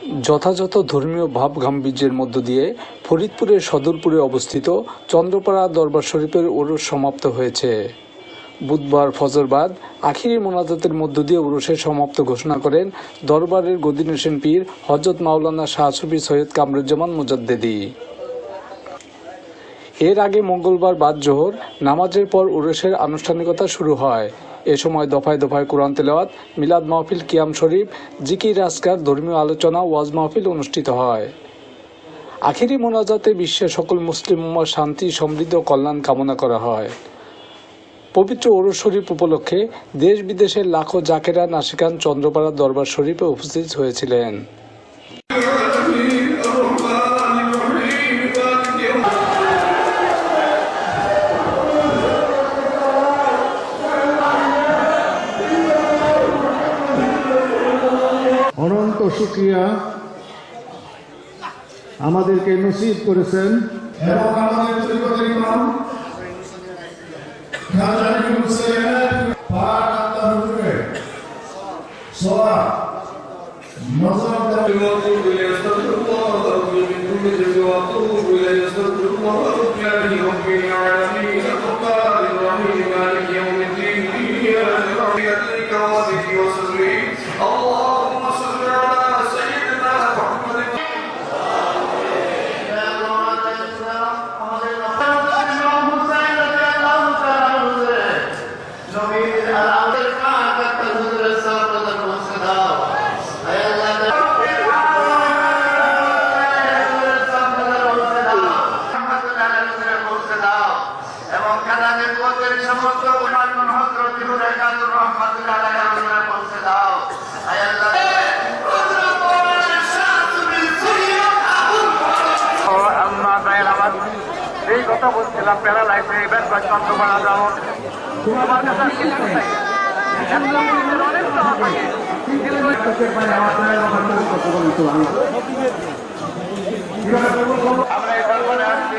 যথাযথ ধর্মীয় ভাব গাম্ভীর্যের মধ্য দিয়ে ফরিদপুরের সদরপুরে অবস্থিত চন্দ্রপাড়া দরবার শরীফের ওরস সমাপ্ত হয়েছে। বুধবার ফজরবাদ আখিরি মোনাজাতের মধ্য দিয়ে ওরসের সমাপ্ত ঘোষণা করেন দরবারের গদিনশীন পীর হযরত মাওলানা শাহ সুফি সৈয়দ কামরুজ্জামান মুজাদ্দেদি। এর আগে মঙ্গলবার বাদ জোহর নামাজের পর ওরসের আনুষ্ঠানিকতা শুরু হয়। এ সময় দফায় দফায় কোরআন তেলাওয়াত, মিলাদ মাহফিল, কিয়াম শরীফ, জিকির আজকার, ধর্মীয় আলোচনা, ওয়াজ মাহফিল অনুষ্ঠিত হয়। আখিরি মোনাজাতে বিশ্বের সকল মুসলিম উম্মার শান্তি, সমৃদ্ধি ও কল্যাণ কামনা করা হয়। পবিত্র ওরস শরীফ উপলক্ষে দেশ বিদেশের লাখো জাকেরা নাসিকান চন্দ্রপাড়া দরবার শরীফে উপস্থিত হয়েছিলেন। অনন্ত শুকরিয়া আমাদেরকে নসিব করেছেন এবং আমাদের তরিকতের ইমাম খাজা হুসেনের পাক আত্মার হুজুরে সোয়া নজর এই কথা বলছিলাম প্যারালাইসে এবার চন্দ্রপাড়া যাবো তোমার কাছে আমরা এই দরবারে আসছি